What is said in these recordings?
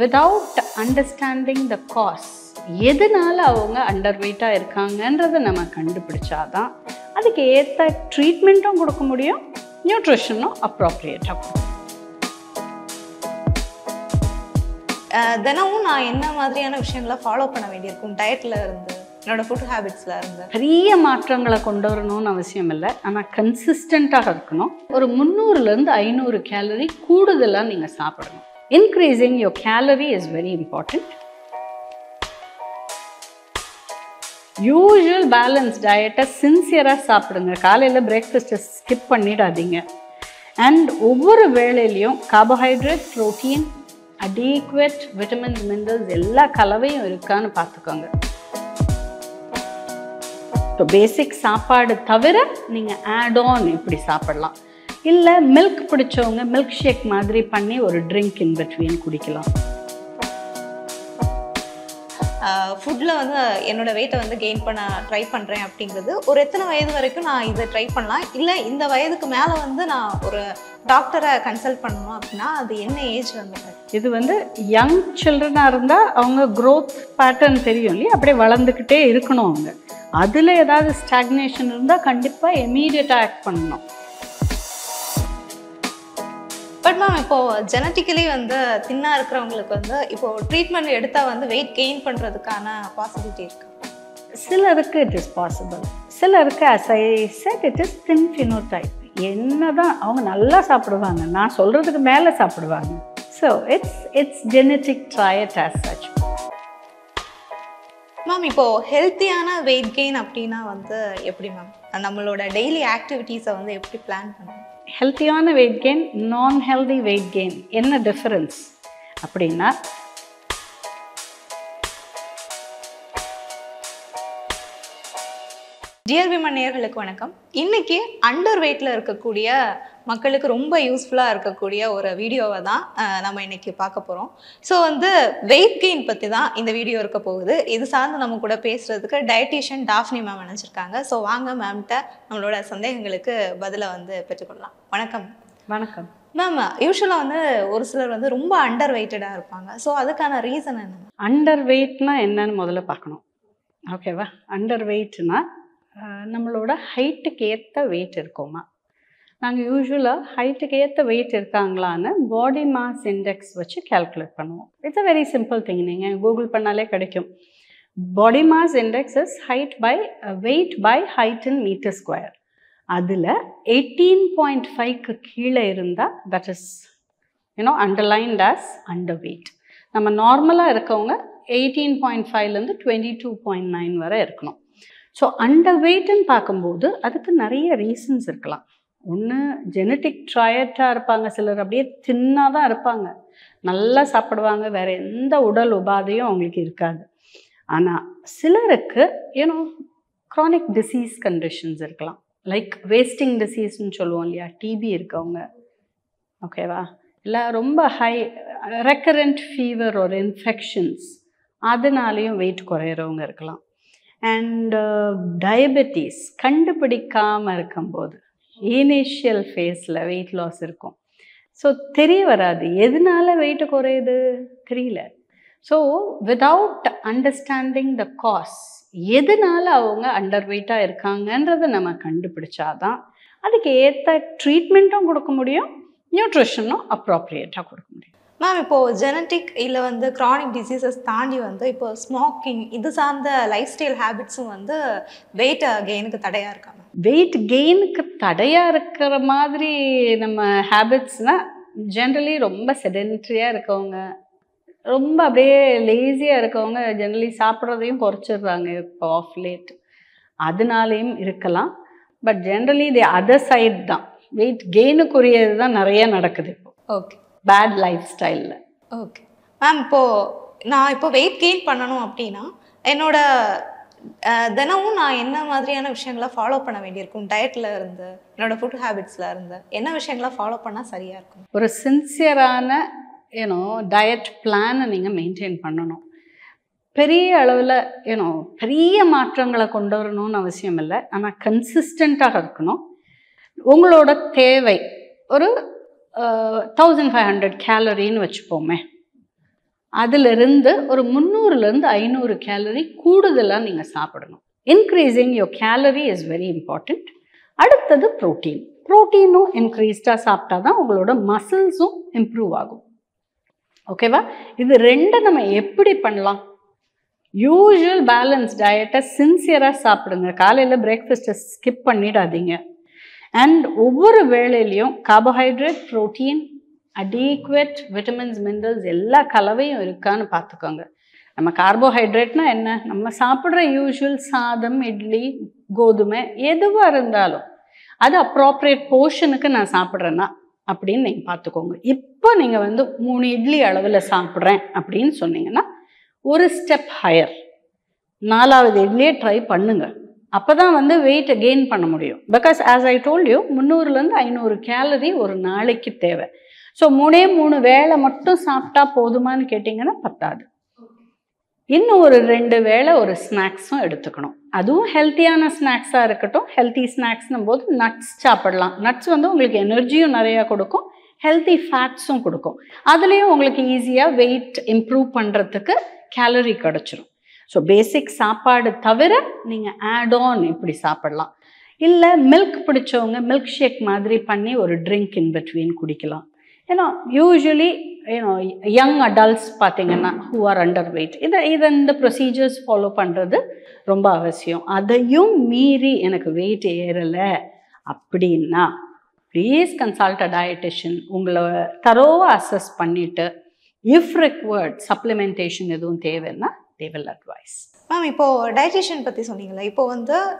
without understanding the cause, எதனால அவங்க under வெயிட்டாக இருக்காங்கன்றதை நம்ம கண்டுபிடிச்சாதான் அதுக்கு ஏற்ற ட்ரீட்மெண்ட்டும் கொடுக்க முடியும், நியூட்ரிஷனும் அப்ராப்ரியேட்டாக கொடுக்கும். தினமும் நான் என்ன மாதிரியான விஷயங்களை ஃபாலோ பண்ண வேண்டியிருக்கும்? டயட்டில் இருந்து, என்னோட ஃபுட் ஹேபிட்ஸில் இருந்து பெரிய மாற்றங்களை கொண்டு வரணும்னு அவசியம் இல்லை, ஆனால் கன்சிஸ்டண்ட்டாக இருக்கணும். ஒரு 300லேருந்து 500 கேலரி கூடுதலாக நீங்கள் சாப்பிடணும். Increasing your calorie is very important. Usual balance டயட்டை சின்சியராக சாப்பிடுங்க. காலையில் பிரேக்ஃபாஸ்ட்டை ஸ்கிப் பண்ணிடாதீங்க. அண்ட் ஒவ்வொரு வேளையிலையும் carbohydrate, protein, adequate vitamins, minerals எல்லா கலவையும் இருக்கான்னு பார்த்துக்கோங்க. ஸோ பேசிக் சாப்பாடு தவிர நீங்கள் ஆட் ஆன் இப்படி சாப்பிடலாம். இல்லை மில்க் பிடிச்சவங்க மில்க் ஷேக் மாதிரி பண்ணி ஒரு ட்ரிங்க் இன் பிட்வீன் குடிக்கலாம். ஃபுட்டில் வந்து என்னோடய வெயிட்டை வந்து கெயின் பண்ண ட்ரை பண்ணுறேன் அப்படிங்கிறது ஒரு எத்தனை வயது வரைக்கும் நான் இதை ட்ரை பண்ணலாம்? இல்லை இந்த வயதுக்கு மேலே வந்து நான் ஒரு டாக்டரை கன்சல்ட் பண்ணணும் அப்படின்னா அது என்ன ஏஜ் வந்து? இது வந்து யங் சில்ட்ரனாக இருந்தால் அவங்க க்ரோத் பேட்டர்ன் தெரியும் இல்லையா, அப்படியே வளர்ந்துக்கிட்டே இருக்கணும். அவங்க அதில் ஏதாவது ஸ்டாக்னேஷன் இருந்தால் கண்டிப்பாக இமீடியட்டாக ஆக்ட் பண்ணணும். பட் மேம், இப்போது ஜெனட்டிக்கலி வந்து தின்னாக இருக்கிறவங்களுக்கு வந்து இப்போது ட்ரீட்மெண்ட் எடுத்தால் வந்து வெயிட் கெயின் பண்ணுறதுக்கான பாசிபிலிட்டி இருக்குது? சிலருக்கு இட் இஸ் பாசிபிள், சிலருக்கு as I said it is thin phenotype. என்ன தான் அவங்க நல்லா சாப்பிடுவாங்க, நான் சொல்கிறதுக்கு மேலே சாப்பிடுவாங்க. So it's genetic, try it as such. Ma'am, இப்போது ஹெல்த்தியான வெயிட் கெயின் அப்படின்னா வந்து எப்படி மேம் நம்மளோட டெய்லி ஆக்டிவிட்டீஸை வந்து எப்படி பிளான் பண்ணணும்? ஹெல்த்தியான வெயிட் கெயின், நான் ஹெல்தி வெயிட் கெயின் என்ன டிஃபரன்ஸ் அப்படின்னா, டியர் விமன் நேயர்களுக்கு வணக்கம். இன்னைக்கு அண்டர் வெயிட்டில் இருக்கக்கூடிய மக்களுக்கு ரொம்ப யூஸ்ஃபுல்லாக இருக்கக்கூடிய ஒரு வீடியோவை தான் நம்ம இன்னைக்கு பார்க்க போகிறோம். ஸோ வந்து வெயிட் கெயின் பற்றி தான் இந்த வீடியோ இருக்க போகுது. இது சார்ந்து நம்ம கூட பேசுகிறதுக்கு டயட்டீஷியன் டாஃப்னி மேம் நினச்சிருக்காங்க. ஸோ வாங்க மேம்கிட்ட நம்மளோட சந்தேகங்களுக்கு பதிலை வந்து பெற்றுக்கொள்ளலாம். வணக்கம். வணக்கம் மேம். யூஸ்வலாக வந்து ஒரு சிலர் வந்து ரொம்ப அண்டர் வெயிட்டடாக இருப்பாங்க. ஸோ அதுக்கான ரீசன் என்ன? அண்டர் வெயிட்னா என்னன்னு முதல்ல பார்க்கணும். ஓகேவா? அண்டர் வெயிட்னா நம்மளோட ஹைட்டுக்கு ஏற்ற வெயிட் இருக்கோமா? நாங்கள் யூஸ்வலாக ஹைட்டுக்கு ஏற்ற வெயிட் இருக்காங்களான்னு பாடி மாஸ் இண்டெக்ஸ் வச்சு கால்குலேட் பண்ணுவோம். It's a very simple thing. நீங்கள் கூகுள் பண்ணாலே கிடைக்கும். Body mass index is height by weight by height in meter square. அதில் 18.5க்கு கீழே இருந்தால் that is underlined as under weight. நம்ம நார்மலாக இருக்கவங்க 18.5லேருந்து 22.9 வரை இருக்கணும். ஸோ அண்டர் வெயிட்டுன்னு பார்க்கும்போது அதுக்கு நிறைய ரீசன்ஸ் இருக்கலாம். ஒன்று, ஜெனட்டிக் ட்ரையட்டாக இருப்பாங்க. சிலர் அப்படியே தின்னாக தான் இருப்பாங்க, நல்லா சாப்பிடுவாங்க, வேறு எந்த உடல் உபாதையும் அவங்களுக்கு இருக்காது. ஆனால் சிலருக்கு க்ரானிக் டிசீஸ் கண்டிஷன்ஸ் இருக்கலாம். லைக் வேஸ்டிங் டிசீஸ்ன்னு சொல்லுவோம் இல்லையா, டிபி இருக்கவங்க, ஓகேவா? இல்லை ரொம்ப ஹை ரெக்கரண்ட் ஃபீவர் ஒரு இன்ஃபெக்ஷன்ஸ், அதனாலேயும் வெயிட் குறையிறவங்க இருக்கலாம். அண்ட் டயபெட்டிஸ் கண்டுபிடிக்காமல் இருக்கும்போது இனிஷியல் ஃபேஸில் வெயிட் லாஸ் இருக்கும். ஸோ தெரிய வராது எதனால வெயிட்டு குறையுது, தெரியல. So without understanding the cause, எதனால அவங்க அண்டர் வெயிட்டாக இருக்காங்கன்றதை நம்ம கண்டுபிடிச்சாதான் அதுக்கு ஏற்ற ட்ரீட்மெண்ட்டும் கொடுக்க முடியும், நியூட்ரிஷனும் அப்ராப்ரியேட்டாக கொடுக்க முடியும். மேம், இப்போது ஜெனட்டிக் இல்லை வந்து க்ரானிக் டிசீசஸ் தாண்டி வந்து இப்போ ஸ்மோக்கிங் இது சார்ந்த லைஃப் ஸ்டைல் ஹேபிட்ஸும் வந்து வெயிட் கெயினுக்கு தடையாக இருக்காங்க. வெயிட் கெயினுக்கு தடையாக இருக்கிற மாதிரி நம்ம ஹேபிட்ஸ்னால் ஜென்ரலி ரொம்ப செடென்ட்ரியாக இருக்கவங்க, ரொம்ப அப்படியே லேசியாக இருக்கவங்க ஜென்ரலி சாப்பிட்றதையும் குறைச்சிடுறாங்க இப்போ ஆஃப் லேட், அதனாலேயும் இருக்கலாம். பட் ஜென்ரலி இது அதர் சைட் தான், வெயிட் கெயினுக்குரியது தான் நிறைய நடக்குது இப்போ. ஓகே. பேட் லைஃப் ஸ்டைலில். ஓகே மேம், இப்போது நான் இப்போ வெயிட் கெயின் பண்ணணும் அப்படின்னா என்னோட தினமும் நான் என்ன மாதிரியான விஷயங்களை ஃபாலோ பண்ண வேண்டியிருக்கும்? டயட்டில் இருந்து, என்னோட ஃபுட் ஹேபிட்ஸில் இருந்து என்ன விஷயங்களை ஃபாலோ பண்ணால் சரியாக இருக்கும்? ஒரு சின்சியரான டயட் பிளானை நீங்கள் மெயின்டைன் பண்ணணும். பெரிய அளவில் பெரிய மாற்றங்களை கொண்டு வரணும்னு அவசியம் இல்லை, ஆனால் கன்சிஸ்டண்ட்டாக இருக்கணும். உங்களோட தேவை ஒரு 1500 கேலரின்னு வச்சுப்போமே. அதிலிருந்து ஒரு 300லேருந்து 500 கேலரி கூடுதலாக நீங்கள் சாப்பிடணும். Increasing your calorie is very important. அடுத்தது ப்ரோட்டீன். ப்ரோட்டீனும் இன்க்ரீஸ்டாக சாப்பிட்டா தான் உங்களோட மசில்ஸும் இம்ப்ரூவ் ஆகும். ஓகேவா? இது ரெண்டும் நம்ம எப்படி பண்ணலாம்? யூஷுவல் பேலன்ஸ் டயட்டை சின்சியராக சாப்பிடுங்க. காலையில் பிரேக்ஃபாஸ்ட்டை ஸ்கிப் பண்ணிடாதீங்க. அண்ட் ஒவ்வொரு வேளையிலையும் கார்போஹைட்ரேட், ப்ரோட்டீன், அடீக்வெட் விட்டமின்ஸ், மினரல்ஸ் எல்லா கலவையும் இருக்கான்னு பார்த்துக்கோங்க. நம்ம கார்போஹைட்ரேட்னா என்ன? நம்ம சாப்பிட்ற யூஷுவல் சாதம், இட்லி, கோதுமை எதுவாக இருந்தாலும் அது அப்ராப்ரியேட் போர்ஷனுக்கு நான் சாப்பிட்றேன்னா அப்படின்னு நீங்கள் பார்த்துக்கோங்க. இப்போ நீங்கள் 3 இட்லி அளவில் சாப்பிட்றேன் அப்படின்னு சொன்னீங்கன்னா ஒரு ஸ்டெப் ஹையர் 4வது இட்லியே ட்ரை பண்ணுங்க. அப்போ தான் வெயிட்டை கெயின் பண்ண முடியும். Because as I told you 300லேருந்து 500 கேலரி ஒரு நாளைக்கு தேவை. ஸோ 3 வேளை மட்டும் சாப்பிட்டா போதுமான்னு கேட்டிங்கன்னா பத்தாது. இன்னும் ஒரு 2 வேளை ஒரு ஸ்நாக்ஸும் எடுத்துக்கணும். அதுவும் ஹெல்த்தியான ஸ்நாக்ஸாக இருக்கட்டும். ஹெல்த்தி ஸ்நாக்ஸ்னும் போது நட்ஸ் சாப்பிடலாம். நட்ஸ் உங்களுக்கு எனர்ஜியும் நிறையா கொடுக்கும், ஹெல்த்தி ஃபேட்ஸும் கொடுக்கும். அதுலேயும் உங்களுக்கு ஈஸியாக வெயிட் இம்ப்ரூவ் பண்ணுறதுக்கு கேலரி கிடச்சிரும். ஸோ பேசிக் சாப்பாடு தவிர நீங்கள் ஆட் ஆன் இப்படி சாப்பிடலாம். இல்லை மில்க் பிடிச்சவங்க மில்க் ஷேக் மாதிரி பண்ணி ஒரு ட்ரிங்க் இன் பிட்வீன் குடிக்கலாம். ஏன்னா யூஸ்வலி யங் அடல்ட்ஸ் பார்த்தீங்கன்னா ஹூ ஆர் அண்டர் வெயிட் இந்த ப்ரொசீஜர்ஸ் ஃபாலோ பண்ணுறது ரொம்ப அவசியம். அதையும் மீறி எனக்கு வெயிட் ஏறலை அப்படின்னா ப்ளீஸ் கன்சல்ட் அ டயட்டிஷியன். உங்களை தரோவாக அசஸ் பண்ணிவிட்டு இஃப் ரெக்வர்ட் சப்ளிமெண்டேஷன் எதுவும் தேவைன்னா they will advise. மேம், இப்போது டயட்டிஷியன் பற்றி சொன்னீங்களா? இப்போ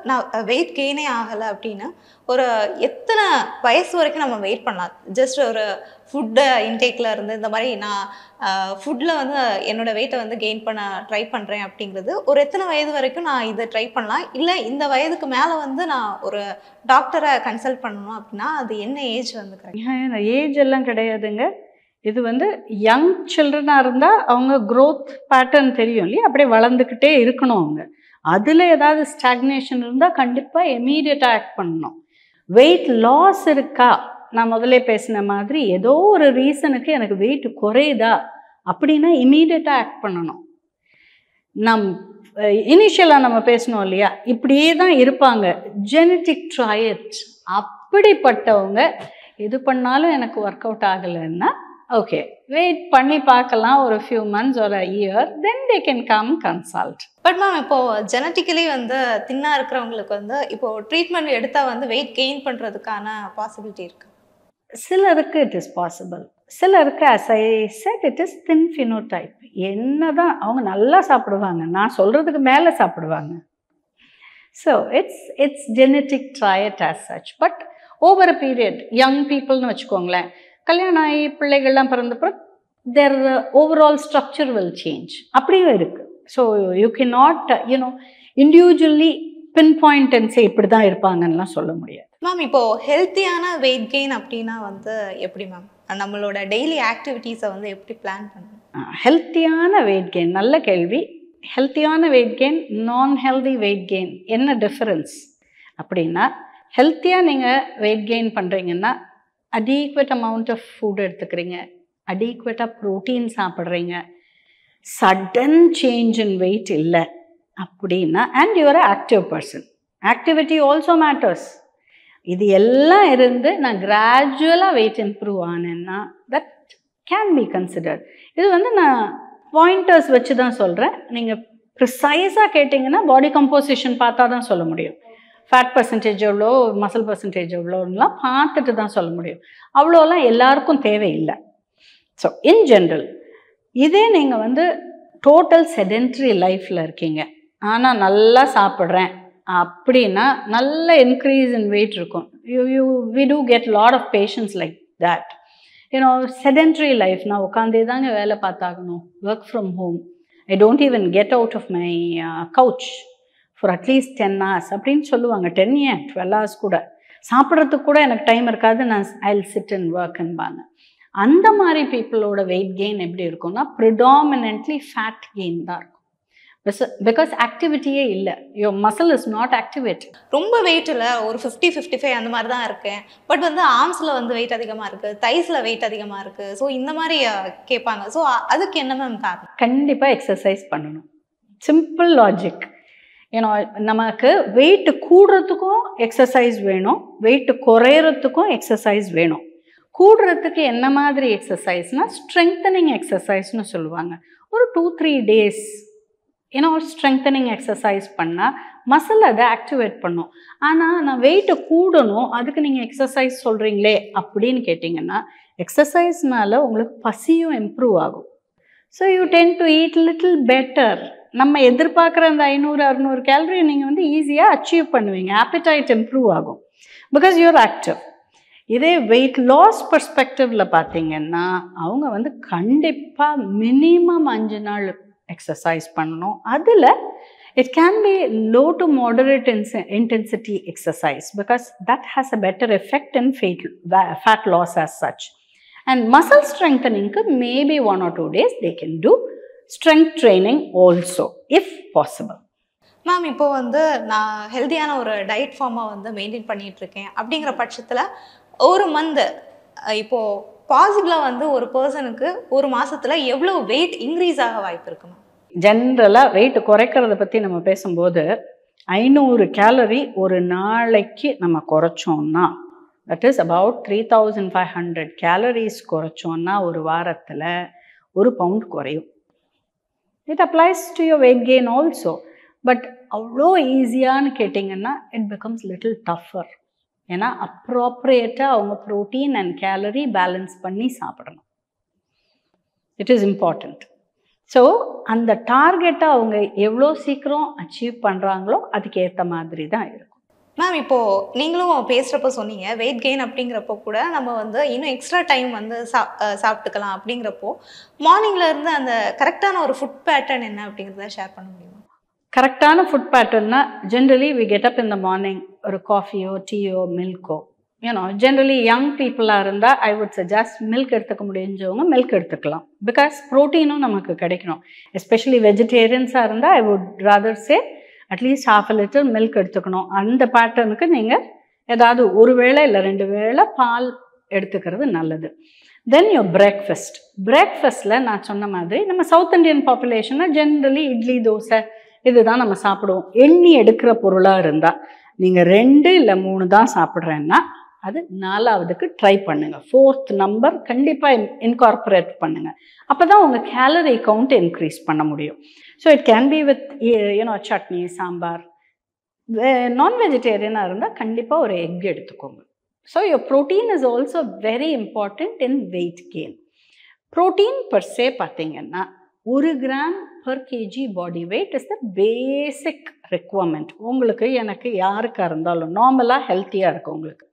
நான் வெயிட் கெயினே ஆகலை அப்படின்னா ஒரு எத்தனை வயசு வரைக்கும் நம்ம வெயிட் பண்ணலாம்? ஜஸ்ட் ஒரு ஃபுட்டு இன்டேக்கில் இருந்து இந்த மாதிரி நான் ஃபுட்டில் என்னோடய வெயிட்டை கெயின் பண்ண ட்ரை பண்ணுறேன் அப்படிங்கிறது ஒரு எத்தனை வயது வரைக்கும் நான் இதை ட்ரை பண்ணலாம்? இல்லை இந்த வயதுக்கு மேலே நான் ஒரு டாக்டரை கன்சல்ட் பண்ணணும் அப்படின்னா அது என்ன ஏஜ் கரெக்ட்? ஏஜ் எல்லாம் கிடையாதுங்க. இது யங் சில்ட்ரனாக இருந்தால் அவங்க க்ரோத் பேட்டர்ன் தெரியும் இல்லையா, அப்படியே வளர்ந்துக்கிட்டே இருக்கணும். அவங்க அதில் ஏதாவது ஸ்டாக்னேஷன் இருந்தால் கண்டிப்பாக இமீடியட்டாக ஆக்ட் பண்ணணும். வெயிட் லாஸ் இருக்கா, நான் முதல்ல பேசின மாதிரி ஏதோ ஒரு ரீசனுக்கு எனக்கு வெயிட் குறையுதா அப்படின்னா இமீடியட்டாக ஆக்ட் பண்ணணும். இனிஷியலாக நம்ம பேசணும் இல்லையா, இப்படியே தான் இருப்பாங்க, ஜெனட்டிக் ட்ரையட், அப்படிப்பட்டவங்க எது பண்ணாலும் எனக்கு ஒர்க் அவுட் ஆகலைன்னா ஓகே வெயிட் பண்ணி பார்க்கலாம் ஒரு ஃபியூ மந்த்ஸ் ஒரு year, then they can come consult. But ma'am, இப்போது ஜெனட்டிக்கலி தின்னாக இருக்கிறவங்களுக்கு இப்போது ட்ரீட்மெண்ட் எடுத்தால் வெயிட் கெயின் பண்ணுறதுக்கான பாசிபிலிட்டி இருக்குது? சிலருக்கு இட் இஸ் பாசிபிள், சிலருக்கு as I said it is thin phenotype. என்ன தான் அவங்க நல்லா சாப்பிடுவாங்க, நான் சொல்கிறதுக்கு மேலே சாப்பிடுவாங்க. So it's genetic trait as such. But over a period young பீப்புள்னு வச்சுக்கோங்களேன், கல்யாணம் ஆகி பிள்ளைகள்லாம் பிறந்தப்போ their overall structure will change, அப்படியும் இருக்குது. So you can not individually pinpoint and say இப்படி தான் இருப்பாங்கன்னெலாம் சொல்ல முடியாது. மேம், இப்போது ஹெல்த்தியான வெயிட் கெயின் அப்படின்னா எப்படி மேம் நம்மளோட டெய்லி ஆக்டிவிட்டீஸை எப்படி பிளான் பண்ணணும்? ஹெல்த்தியான வெயிட் கெயின், நல்ல கேள்வி. ஹெல்த்தியான வெயிட் கெயின், நான் ஹெல்தி வெயிட் கெயின் என்ன டிஃப்ரென்ஸ் அப்படின்னா, ஹெல்த்தியாக நீங்கள் வெயிட் கெயின் பண்ணுறீங்கன்னா அடீக்வெட் அமௌண்ட் ஆஃப் ஃபுட் எடுத்துக்கிறீங்க, அடீக்வெட்டாக ப்ரோட்டீன் சாப்பிட்றீங்க, சடன் சேஞ்ச் இன் வெயிட் இல்லை அப்படின்னா, and you're active person, activity also matters. இது எல்லாம் இருந்து நான் கிராஜுவலாக வெயிட் இம்ப்ரூவ் ஆனேன்னா தட் கேன் பி கன்சிடர்ட். இது நான் பாயிண்டர்ஸ் வச்சு தான் சொல்கிறேன். நீங்கள் ப்ரிசைஸாக கேட்டிங்கன்னா பாடி கம்போசிஷன் பார்த்தா தான் சொல்ல முடியும். ஃபேட் பர்சன்டேஜ் எவ்வளோ, மசில் பர்சன்டேஜ் எவ்வளோலாம் பார்த்துட்டு தான் சொல்ல முடியும். அவ்வளோலாம் எல்லாருக்கும் தேவையில்லை. ஸோ இன் ஜென்ரல் இதே நீங்கள் டோட்டல் செடென்ட்ரி லைஃப்பில் இருக்கீங்க, ஆனால் நல்லா சாப்பிட்றேன் அப்படின்னா நல்ல இன்க்ரீஸ் இன் வெயிட் இருக்கும். We do get lot of patients like that. Sedentary life, நான் உட்காந்தே தாங்க வேலை பார்த்தாகணும், work from home, I don't even get out of my couch for at least 10 hours அப்படின்னு சொல்லுவாங்க. 10 ஏன் 12 hours கூட சாப்பிட்றதுக்கு கூட எனக்கு டைம் இருக்காது, நான் ஐ வில் சிட் அண்ட் ஒர்க்ன்பாங்க. அந்த மாதிரி பீப்புளோட வெயிட் கெயின் எப்படி இருக்கும்னா ப்ரிடாமினன்ட்லி ஃபேட் கெயின் தான் இருக்கும். பிகாஸ் ஆக்டிவிட்டியே இல்லை, your muscle is not activated. ரொம்ப வெயிட் இல்லை, ஒரு 50-55 அந்த மாதிரி தான் இருக்கேன். பட் வந்து ஆர்ம்ஸில் வந்து வெயிட் அதிகமாக இருக்குது, தைஸில் வெயிட் அதிகமாக இருக்குது. ஸோ இந்த மாதிரி கேட்பாங்க. ஸோ அதுக்கு என்ன மேம் காரணம்? கண்டிப்பாக எக்ஸசைஸ் பண்ணணும். Simple logic. ஏன்னா நமக்கு வெயிட் கூடுறதுக்கும் எக்ஸசைஸ் வேணும், வெயிட் குறையிறதுக்கும் எக்ஸசைஸ் வேணும். கூடுறதுக்கு என்ன மாதிரி எக்ஸசைஸ்னால் ஸ்ட்ரெங்தனிங் எக்ஸசைஸ்னு சொல்லுவாங்க. ஒரு 2-3 days ஸ்ட்ரெங்தனிங் எக்ஸசைஸ் பண்ணால் மசில் அதை ஆக்டிவேட் பண்ணும். ஆனால் நான் வெயிட்டை கூடணும், அதுக்கு நீங்கள் எக்ஸசைஸ் சொல்கிறீங்களே அப்படின்னு கேட்டிங்கன்னா, எக்ஸசைஸ்னால உங்களுக்கு பசியும் இம்ப்ரூவ் ஆகும். So you ten to eat little better. நம்ம எதிர்பார்க்குற அந்த 500-600 கேலரி நீங்கள் வந்து ஈஸியாக அச்சீவ் பண்ணுவீங்க. ஆப்பிடைட் இம்ப்ரூவ் ஆகும் பிகாஸ் யூஆர் ஆக்டிவ். இதே வெயிட் லாஸ் பர்ஸ்பெக்டிவில் பார்த்தீங்கன்னா அவங்க வந்து கண்டிப்பாக மினிமம் 5 நாள் எக்ஸசைஸ் பண்ணணும். அதில் it can be low to moderate intensity exercise because that has a better effect in fat loss as such. And muscle ஸ்ட்ரெங்தனிங்க்கு maybe 1 or 2 days they can do strength training also if possible. Ma'am இப்போ வந்து நான் ஹெல்த்தியான ஒரு diet ஃபார்மாக வந்து maintain பண்ணிகிட்டு இருக்கேன். அப்படிங்கிற பட்சத்தில் ஒரு மந்த் இப்போது பாசிபிளாக வந்து ஒரு பர்சனுக்கு ஒரு மாதத்தில் எவ்வளோ வெயிட் இன்க்ரீஸ் ஆக வாய்ப்பு இருக்குமா? ஜென்ரலாக வெயிட் குறைக்கிறத பற்றி நம்ம பேசும்போது 500 கேலரி ஒரு நாளைக்கு நம்ம குறைச்சோம்னா, தட் இஸ் அபவுட் 3500 கேலரிஸ் குறைச்சோன்னா ஒரு வாரத்தில் 1 pound குறையும். It applies to your weight gain also. But அவ்வளோ ஈஸியான்னு கேட்டிங்கன்னா இட் பிகம்ஸ் லிட்டில் டஃபர். ஏன்னா அப்ராப்ரியேட்டாக அவங்க ப்ரோட்டீன் அண்ட் கேலரி பேலன்ஸ் பண்ணி சாப்பிடணும். It is important. ஸோ அந்த டார்கெட்டை அவங்க எவ்வளோ சீக்கிரம் அச்சீவ் பண்ணுறாங்களோ அதுக்கு ஏற்ற மாதிரி தான் இருக்கும். மேம் இப்போது நீங்களும் பேசுகிறப்போ சொன்னீங்க வெயிட் கெயின் அப்படிங்கிறப்போ கூட நம்ம வந்து இன்னும் எக்ஸ்ட்ரா டைம் வந்து சாப்பிட்டுக்கலாம். அப்படிங்கிறப்போ மார்னிங்கில் இருந்து அந்த கரெக்டான ஒரு ஃபுட் பேட்டர்ன் என்ன அப்படிங்கிறத ஷேர் பண்ண முடியுமா? கரெக்டான ஃபுட் பேட்டர்னா generally we get up in the morning, ஒரு காஃபியோ டீயோ மில்கோ. ஜென்ரலி யங் பீப்புளாக இருந்தால் ஐ வுட் சஜஸ்ட் மில்க் எடுத்துக்க முடிஞ்சவங்க மில்க் எடுத்துக்கலாம். பிகாஸ் ப்ரோட்டீனும் நமக்கு கிடைக்கணும். எஸ்பெஷலி வெஜிடேரியன்ஸாக இருந்தால் I would rather say at least 1/2 liter milk எடுத்துக்கணும். அந்த பேட்டர்னுக்கு நீங்கள் ஏதாவது ஒரு வேளை இல்லை 2 வேளை பால் எடுத்துக்கிறது நல்லது. தென் யோர் பிரேக்ஃபாஸ்ட்டில் நான் சொன்ன மாதிரி நம்ம சவுத் இண்டியன் பாப்புலேஷனாக ஜென்ரலி இட்லி தோசை இதுதான் நம்ம சாப்பிடுவோம். எண்ணி எடுக்கிற பொருளாக இருந்தால் நீங்கள் 2 இல்லை 3 தான் சாப்பிட்றேன்னா அது 4வதுக்கு ட்ரை பண்ணுங்கள். 4th நம்பர் கண்டிப்பாக இன்கார்பரேட் பண்ணுங்கள். அப்போ தான் உங்கள் கேலரி கவுண்ட் இன்க்ரீஸ் பண்ண முடியும். So it can be with chutney, sambar. நான் வெஜிடேரியனாக இருந்தால் கண்டிப்பாக ஒரு எக் எடுத்துக்கோங்க. So your protein is also very important in weight gain. Protein per se பார்த்தீங்கன்னா 1 gram per kg body weight is the basic requirement. உங்களுக்கு எனக்கு யாருக்காக இருந்தாலும் நார்மலாக ஹெல்த்தியாக இருக்கும். உங்களுக்கு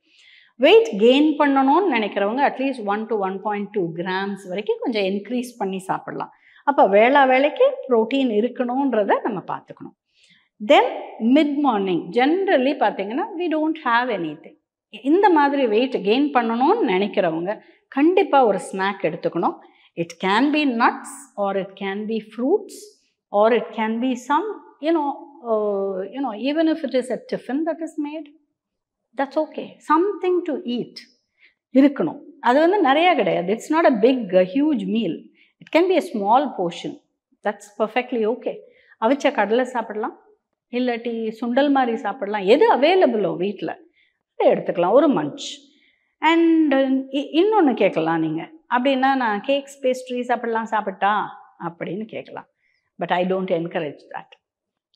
வெயிட் கெயின் பண்ணணும்னு நினைக்கிறவங்க அட்லீஸ்ட் 1 to 1.2 grams வரைக்கும் கொஞ்சம் இன்க்ரீஸ் பண்ணி சாப்பிடலாம். அப்போ வேளைக்கு ப்ரோட்டீன் இருக்கணுன்றதை நம்ம பார்த்துக்கணும். தென் மிட் மார்னிங் ஜென்ரலி பார்த்தீங்கன்னா வி டோன்ட் ஹாவ் எனிதிங். இந்த மாதிரி வெயிட் கெயின் பண்ணணும்னு நினைக்கிறவங்க கண்டிப்பாக ஒரு ஸ்நாக் எடுத்துக்கணும். It can be nuts or it can be fruits or it can be some, even if it is a tiffin that is made, that's okay. Something to eat. இருக்கணும். அது வந்து நிறையா கிடையாது. It's not a big, huge meal. It can be a small portion. That's perfectly okay. அவிச்ச கடலை சாப்பிடலாம், இல்லாட்டி சுண்டல் மாதிரி சாப்பிடலாம். எது அவைலபிளோ வீட்டில் எடுத்துக்கலாம், ஒரு மஞ்ச். அண்ட் இன்னொன்று கேட்கலாம் நீங்கள், அப்படின்னா நான் கேக்ஸ் பேஸ்ட்ரிஸ் அப்படிலாம் சாப்பிட்டா அப்படின்னு கேட்கலாம். But I don't encourage that.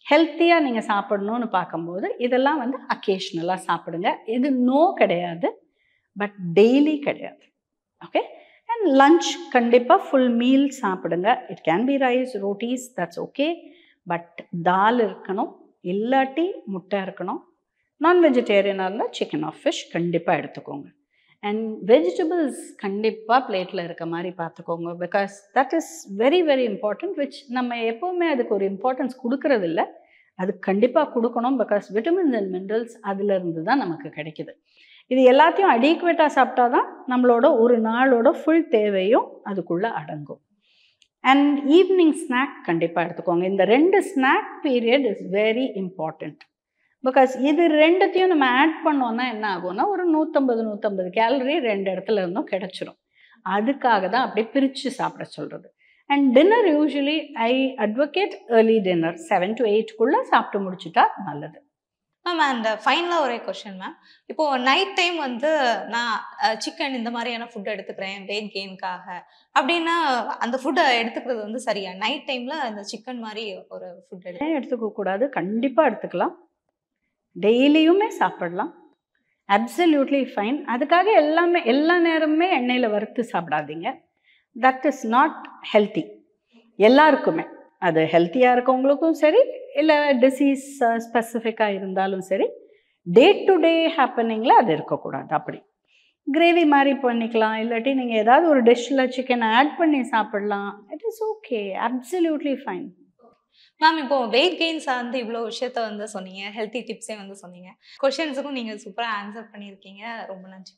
ஹெல்த்தியாக நீங்கள் சாப்பிடணும்னு பார்க்கும்போது இதெல்லாம் வந்து அக்கேஷ்னலாக சாப்பிடுங்க. இது நோ கிடையாது, பட் டெய்லி கிடையாது. ஓகே. அண்ட் லஞ்ச் கண்டிப்பாக ஃபுல் மீல் சாப்பிடுங்க. It can be rice, rotis, that's okay. But dal இருக்கணும், இல்லாட்டி முட்டை இருக்கணும். நான் வெஜிடேரியனாக இருந்தால் சிக்கன் ஆர் ஃபிஷ் கண்டிப்பாக எடுத்துக்கோங்க. அண்ட் வெஜிடபிள்ஸ் கண்டிப்பாக பிளேட்டில் இருக்க மாதிரி பார்த்துக்கோங்க. Because that is very very important, which நம்ம எப்போவுமே அதுக்கு ஒரு இம்பார்ட்டன்ஸ் கொடுக்கறதில்ல. அது கண்டிப்பாக கொடுக்கணும். பிகாஸ் விட்டமின்ஸ் அண்ட் மினரல்ஸ் அதிலிருந்து தான் நமக்கு கிடைக்கிது. இது எல்லாத்தையும் அடிக்குவேட்டாக சாப்பிட்டா தான் நம்மளோட ஒரு நாளோட ஃபுல் தேவையும் அதுக்குள்ளே அடங்கும். அண்ட் ஈவினிங் ஸ்நாக் கண்டிப்பாக எடுத்துக்கோங்க. இந்த 2 snack period is very important. Because இது ரெண்டுத்தையும் நம்ம ஆட் பண்ணோன்னா என்ன ஆகும்னா ஒரு 150 கேலரி 2 இடத்துல இருந்தும் கிடச்சிரும். அதுக்காக தான் அப்படியே பிரித்து சாப்பிட சொல்கிறது. And dinner usually I advocate early dinner 7 to 8க்குள்ளே சாப்பிட்டு முடிச்சுட்டா நல்லது. மேம் அந்த ஃபைனலாக ஒரே கொஷின் மேம். இப்போது நைட் டைம் வந்து நான் சிக்கன் இந்த மாதிரியான ஃபுட் எடுத்துக்கிறேன் வெயிட் கெயின்காக அப்படின்னா அந்த ஃபுட்டை எடுத்துக்கிறது வந்து சரியா? நைட் டைமில் அந்த சிக்கன் மாதிரி ஒரு ஃபுட் ஏன் எடுத்துக்கக்கூடாது? கண்டிப்பாக எடுத்துக்கலாம். டெய்லியுமே சாப்பிடலாம். Absolutely fine. அதுக்காக எல்லா நேரமுமே எண்ணெயில் வறுத்து சாப்பிடாதீங்க. தட் இஸ் நாட் ஹெல்த்தி எல்லாருக்குமே. அது ஹெல்த்தியாக இருக்கவங்களுக்கும் சரி, இல்லை டிசீஸ் ஸ்பெசிஃபிக்காக இருந்தாலும் சரி, டே டு டே ஹேப்பனிங்கில் அது இருக்கக்கூடாது. அப்படி கிரேவி மாதிரி பண்ணிக்கலாம், இல்லாட்டி நீங்கள் ஏதாவது ஒரு டிஷ்ஷில் சிக்கன் ஆட் பண்ணி சாப்பிடலாம். It is okay, absolutely fine. Ma'am இப்போ வெயிட் கெயின் சார்ந்து இவ்வளோ விஷயத்த வந்து சொன்னீங்க, ஹெல்த்தி டிப்ஸே வந்து சொன்னீங்க. கொஷின்ஸுக்கும் நீங்கள் சூப்பராக ஆன்சர் பண்ணியிருக்கீங்க. ரொம்ப நன்றி.